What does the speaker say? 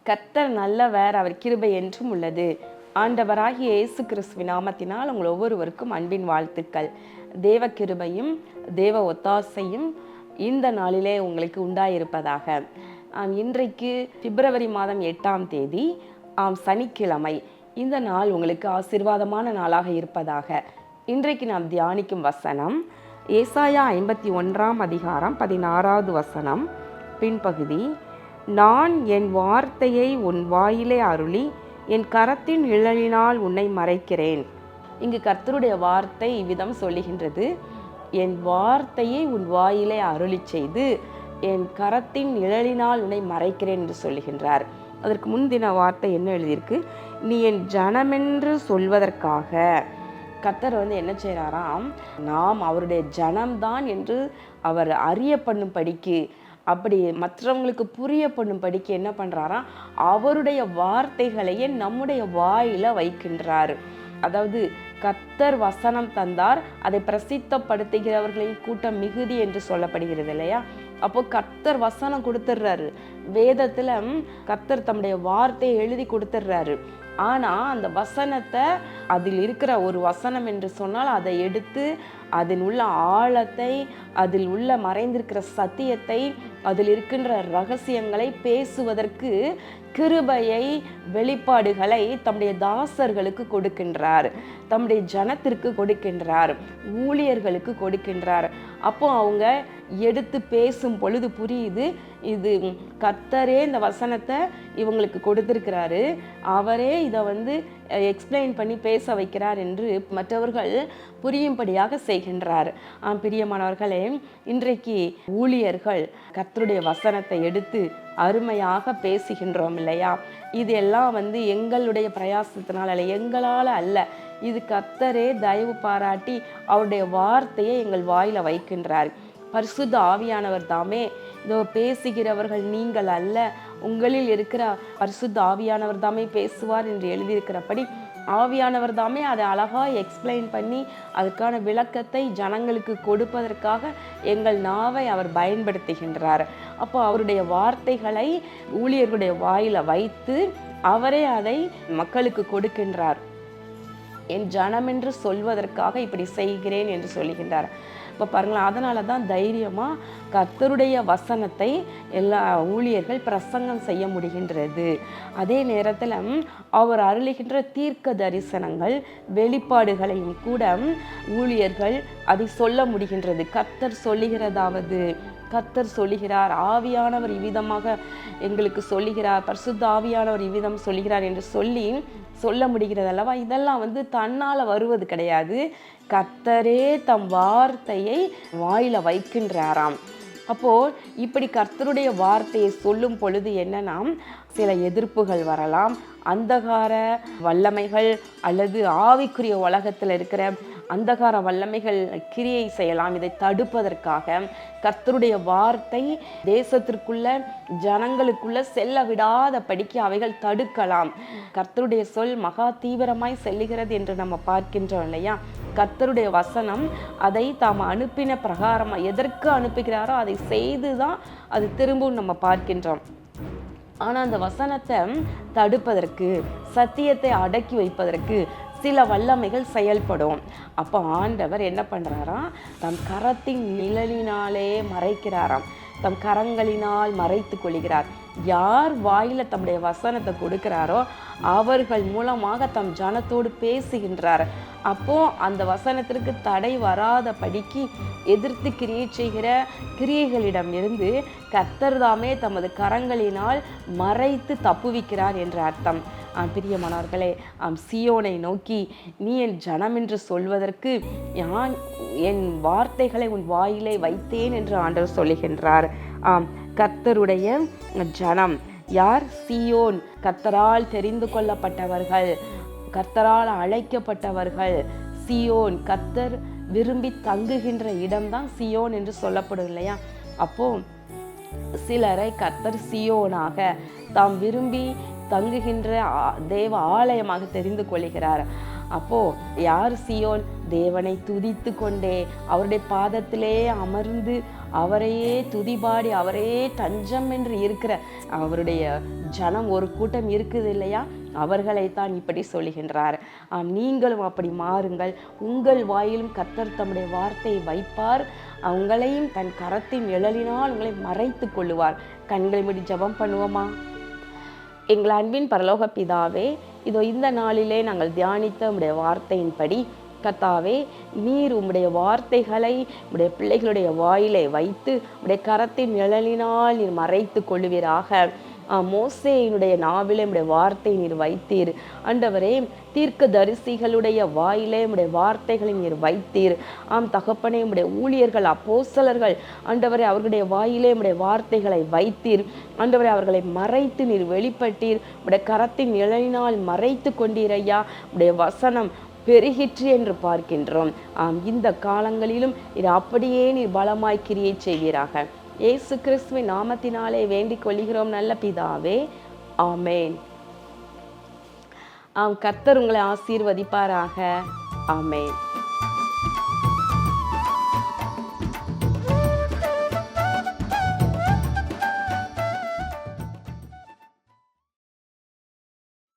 கர்த்தர் நல்லவர், அவர் கிருபை என்றும் உள்ளது. ஆண்டவராகிய இயேசு கிறிஸ்துவின் நாமத்தினால் உங்கள் ஒவ்வொருவருக்கும் அன்பின் வாழ்த்துக்கள். தேவ கிருபையும் தேவ ஒத்தாசையும் இந்த நாளிலே உங்களுக்கு உண்டாயிருப்பதாக. இன்றைக்கு பிப்ரவரி மாதம் 8ஆம் தேதி சனிக்கிழமை. இந்த நாள் உங்களுக்கு ஆசீர்வாதமான நாளாக இருப்பதாக. இன்றைக்கு நாம் தியானிக்கும் வசனம் ஏசாயா 51ஆம் அதிகாரம் 16வது வசனம் பின்பகுதி. நான் என் வார்த்தையை உன் வாயிலே அருளி என் கரத்தின் நிழலினால் உன்னை மறைக்கிறேன். இங்கு கர்த்தருடைய வார்த்தை இவ்விதம் சொல்லுகின்றது, என் வார்த்தையை உன் வாயிலே அருளி செய்து என் கரத்தின் நிழலினால் உன்னை மறைக்கிறேன் என்று சொல்லுகின்றார். அதற்கு முந்தின வார்த்தை என்ன எழுதியிருக்கு, நீ என் ஜனமென்று சொல்வதற்காக. கர்த்தர் என்ன செய்கிறாராம், நாம் அவருடைய ஜனம்தான் என்று அவர் அறிய பண்ணும்படிக்கு, அப்படி மற்றவங்களுக்கு புரிய பண்ணும்படிக்கு என்ன பண்ணுறாராம், அவருடைய வார்த்தைகளையே நம்முடைய வாயில வைக்கின்றார். அதாவது கர்த்தர் வசனம் தந்தார், அதை பிரசித்தப்படுத்துகிறவர்களின் கூட்டம் மிகுதி என்று சொல்லப்படுகிறது இல்லையா. அப்போ கர்த்தர் வசனம் கொடுத்துட்றாரு. வேதத்துல கர்த்தர் தம்முடைய வார்த்தையை எழுதி கொடுத்துட்றாரு. ஆனா அந்த வசனத்தை, அதில் இருக்கிற ஒரு வசனம் என்று சொன்னால் அதை எடுத்து அதில் உள்ள ஆழத்தை, அதில் உள்ள மறைந்திருக்கிற சத்தியத்தை, அதில் இருக்கின்ற ரகசியங்களை பேசுவதற்கு கிருபையை, வெளிப்பாடுகளை தம்முடைய தாசர்களுக்கு கொடுக்கின்றார், தம்முடைய ஜனத்திற்கு கொடுக்கின்றார், ஊழியர்களுக்கு கொடுக்கின்றார். அப்போ அவங்க எடுத்து பேசும் பொழுது புரியுது, இது கர்த்தரே இந்த வசனத்தை இவங்களுக்கு கொடுத்திருக்கிறாரு, அவரே இதை எக்ஸ்பிளைன் பண்ணி பேச வைக்கிறார் என்று மற்றவர்கள் புரியும்படியாக செய்கின்றார். பிரியமானவர்களே, இன்றைக்கு ஊழியர்கள் கர்த்தருடைய வசனத்தை எடுத்து அருமையாக பேசுகின்றோம் இல்லையா. இது எல்லாம் எங்களுடைய பிரயாசத்தினால் அல்ல, எங்களால் அல்ல, இது கர்த்தரே தயவு பாராட்டி அவருடைய வார்த்தையை எங்கள் வாயில வைக்கின்றார். பரிசுத்த ஆவியானவர் தாமே, இதோ பேசுகிறவர்கள் நீங்கள் அல்ல, உங்களில் இருக்கிற பரிசுத்த ஆவியானவர் தாமே பேசுவார் என்று எழுதியிருக்கிறபடி ஆவியானவர் தாமே அதை அழகா எக்ஸ்பிளைன் பண்ணி அதுக்கான விளக்கத்தை ஜனங்களுக்கு கொடுப்பதற்காக எங்கள் நாவை அவர் பயன்படுத்துகின்றார். அப்போ அவருடைய வார்த்தைகளை ஊழியர்களுடைய வாயில வைத்து அவரே அதை மக்களுக்கு கொடுக்கின்றார். என் ஜனம் என்று சொல்வதற்காக இப்படி செய்கிறேன் என்று சொல்லுகின்றார். இப்போ பாருங்களேன், அதனால தான் தைரியமாக கர்த்தருடைய வசனத்தை எல்லா ஊழியர்கள் பிரசங்கம் செய்ய முடிகின்றது. அதே நேரத்தில் அவர் அருளுகின்ற தீர்க்க தரிசனங்கள், வெளிப்பாடுகளையும் கூட ஊழியர்கள் அதை சொல்ல முடிகின்றது. கர்த்தர் சொல்லுகிறதாவது, கர்த்தர் சொல்லுகிறார், ஆவியானவர் இவ்விதமாக எங்களுக்கு சொல்லுகிறார், பரிசுத்த ஆவியானவர் இவ்விதம் சொல்லுகிறார் என்று சொல்ல முடிகிறது அல்லவா. இதெல்லாம் தன்னால் வருவது கிடையாது, கர்த்தரே தம் வார்த்தையை வாயில வைக்கின்றாராம். அப்போ இப்படி கர்த்தருடைய வார்த்தையை சொல்லும் பொழுது என்னன்னா, சில எதிர்ப்புகள் வரலாம், அந்தகார வல்லமைகள் அல்லது ஆவிக்குரிய உலகத்தில் இருக்கிற அந்தகார வல்லமைகள் கிரியை செய்யலாம். இதை தடுப்பதற்காக கர்த்தருடைய வார்த்தை தேசத்திற்குள்ள ஜனங்களுக்குள்ள செல்ல விடாத படிக்க அவைகள் தடுக்கலாம். கர்த்தருடைய சொல் மகா தீவிரமாய் செல்லுகிறது என்று நம்ம பார்க்கின்றோம் இல்லையா. கர்த்தருடைய வசனம் அதை தாம் அனுப்பின பிரகாரமாக எதற்கு அனுப்புகிறாரோ அதை செய்துதான் அது திரும்பவும் நம்ம பார்க்கின்றோம். ஆனால் அந்த வசனத்தை தடுப்பதற்கு, சத்தியத்தை அடக்கி வைப்பதற்கு சில வல்லமைகள் செயல்படும். அப்போ ஆண்டவர் என்ன பண்ணுறாராம், தம் கரத்தின் நிழலினாலே மறைக்கிறாராம், தம் கரங்களினால் மறைத்து கொள்கிறார். யார் வாயில தம்முடைய வசனத்தை கொடுக்கிறாரோ அவர்கள் மூலமாக தம் ஜனத்தோடு பேசுகின்றார். அப்போ அந்த வசனத்திற்கு தடை வராத படிக்கு எதிர்த்து கிரியை செய்கிற கிரியைகளிடம் இருந்து கர்த்தர் தாமே தமது கரங்களினால் மறைத்து தப்புவிக்கிறார் என்ற அர்த்தம். பிரியமானவர்களே, சியோனை நோக்கி நீ என் ஜனம் என்று சொல்வதற்கு என் வார்த்தைகளை உன் வாயிலே வைத்தேன் என்று ஆண்டவர் சொல்லுகின்றார். கர்த்தருடைய ஜனம் யார்? சியோன், கர்த்தரால் தெரிந்து கொள்ளப்பட்டவர்கள், கர்த்தரால் அழைக்கப்பட்டவர்கள். சியோன் கர்த்தர் விரும்பி தங்குகின்ற இடம்தான் சியோன் என்று சொல்லப்படும் இல்லையா. அப்போ சிலரை கர்த்தர் சியோனாக தாம் விரும்பி தங்குகின்ற தேவ ஆலயமாக தெரிந்து கொள்கிறார். அப்போ யார் சீயோன்? தேவனை துதித்து கொண்டே அவருடைய பாதத்திலே அமர்ந்து அவரையே துதிபாடி அவரையே தஞ்சம் என்று இருக்கிற அவருடைய ஜனம் ஒரு கூட்டம் இருக்குது இல்லையா? அவர்களைத்தான் இப்படி சொல்லுகின்றார். நீங்களும் அப்படி மாறுங்கள். உங்கள் வாயிலும் கர்த்தர் தம்முடைய வார்த்தையை வைப்பார். உங்களையும் தன் கரத்தின் நிழலினால் உங்களை மறைத்து கொள்ளுவார். கண்களை மூடி ஜெபம் பண்ணுவோமா? எங்கள் அன்பின் பரலோக பிதாவே, இதோ இந்த நாளிலே நாங்கள் தியானித்த உம்முடைய வார்த்தையின்படி கர்த்தாவே, நீர் உம்முடைய வார்த்தைகளை உம்முடைய பிள்ளைகளுடைய வாயிலை வைத்து உம்முடைய கரத்தின் நிழலினால் நீர் மறைத்து கொள்ளுவீராக. மோசேயினுடைய நாவிலே உம்முடைய வார்த்தை நீர் வைத்தீர். ஆண்டவரே, தீர்க்க தரிசிகளுடைய வாயிலே உம்முடைய வார்த்தைகளை நீர் வைத்தீர். தகப்பனே, உம்முடைய ஊழியர்கள் அப்போஸ்தலர்கள் ஆண்டவரே அவர்களுடைய வாயிலே உம்முடைய வார்த்தைகளை வைத்தீர். ஆண்டவரே, அவர்களை மறைத்து நீர் வெளிப்பட்டீர். உம்முடைய கரத்தின் நிழலினால் மறைத்து கொண்டீர் ஐயா. உம்முடைய வசனம் பெருகிற்று என்று பார்க்கின்றோம். இந்த காலங்களிலும் இது அப்படியே நீர் பலமாய் கிரியை செய்வீராக. இயேசு கிறிஸ்துவின் நாமத்தினாலே வேண்டிக் கொள்கிறோம் நல்ல பிதாவே, ஆமேன். கர்த்தர் உங்களை ஆசீர்வதிப்பாராக. ஆமேன்.